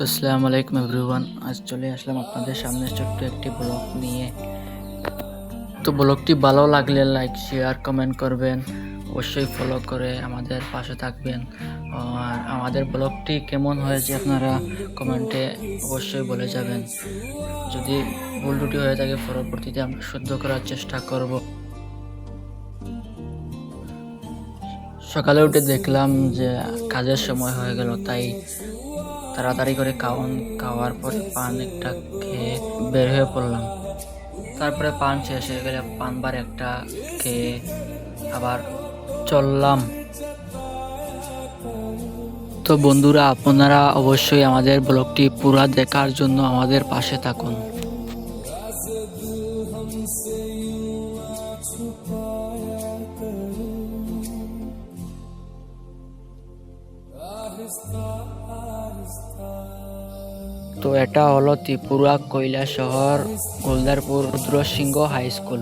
তো আসসালামু আলাইকুম এভরিওয়ান, আজ চলে আসলাম আপনাদের সামনে ছোট্ট একটি ব্লগ নিয়ে। তো ব্লগটি ভালো লাগলে লাইক শেয়ার কমেন্ট করবেন, অবশ্যই ফলো করে আমাদের পাশে থাকবেন। আর আমাদের ব্লগটি কেমন হয়েছে আপনারা কমেন্টে অবশ্যই বলে যাবেন। যদি ভুল ত্রুটি হয়ে থাকে পরবর্তীতে আমরা শুদ্ধ করার চেষ্টা করব। সকালে উঠে দেখলাম যে কাজের সময় হয়ে গেল, তাই তাড়াতাড়ি করে খাওয়ার পরে পান একটা খেয়ে বের হয়ে পড়লাম। তারপরে পান শেষ হয়ে গেলে পান বার একটা খেয়ে আবার চললাম। তো বন্ধুরা, আপনারা অবশ্যই আমাদের ব্লগটি পুরা দেখার জন্য আমাদের পাশে থাকুন। তো এটা হলো ত্রিপুরা কৈলাসহর গোলদারপুর রুদ্রসিংহ হাই স্কুল।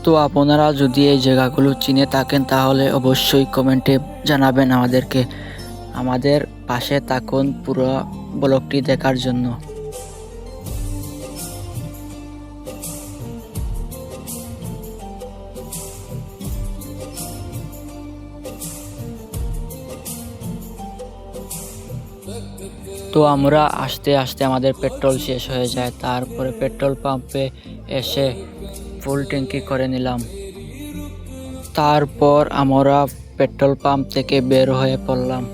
তো আপনারা যদি এই জায়গাগুলো চিনে থাকেন তাহলে অবশ্যই কমেন্টে জানাবেন আমাদেরকে। আমাদের পাশে থাকুন পুরো ব্লগটি দেখার জন্য। তো আমরা আস্তে আস্তে আমাদের পেট্রোল শেষ হয়ে যায়, তারপরে পেট্রোল পাম্পে এসে ফুল ট্যাঙ্কি করে নিলাম। তারপর আমরা পেট্রোল পাম্প থেকে বের হয়ে পড়লাম।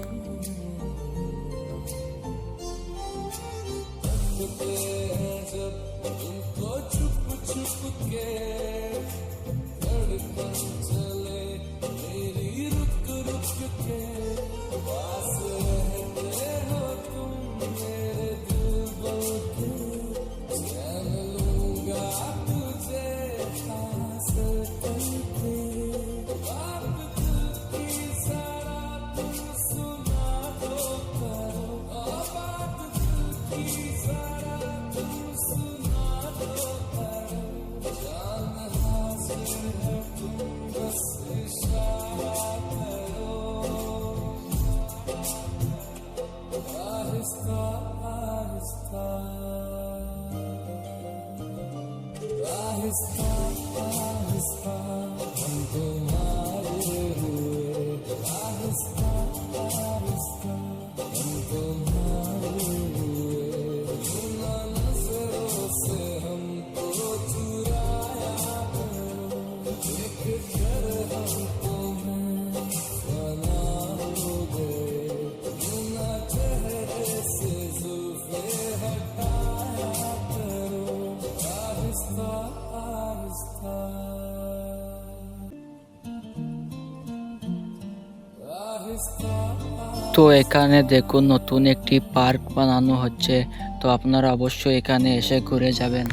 তো এখানে দেখুন নতুন একটি পার্ক বানানো হচ্ছে, তো আপনারা অবশ্যই এখানে এসে ঘুরে যাবেন।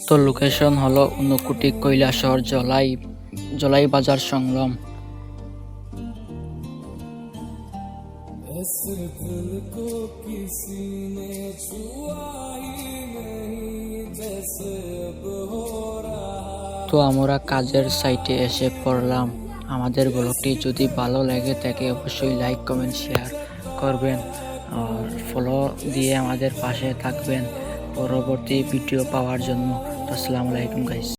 তো লোকেশন হলো ঊনকোটি কৈলাসহর জলাই বাজার সংলগ্ন। তো আমরা কাজের সাইটে এসে পড়লাম। আমাদের ব্লগটি যদি ভালো লাগে থাকে অবশ্যই লাইক কমেন্ট শেয়ার করবেন আর ফলো দিয়ে আমাদের পাশে থাকবেন পরবর্তী ভিডিও পাওয়ার জন্য। আসসালামু আলাইকুম গাইস।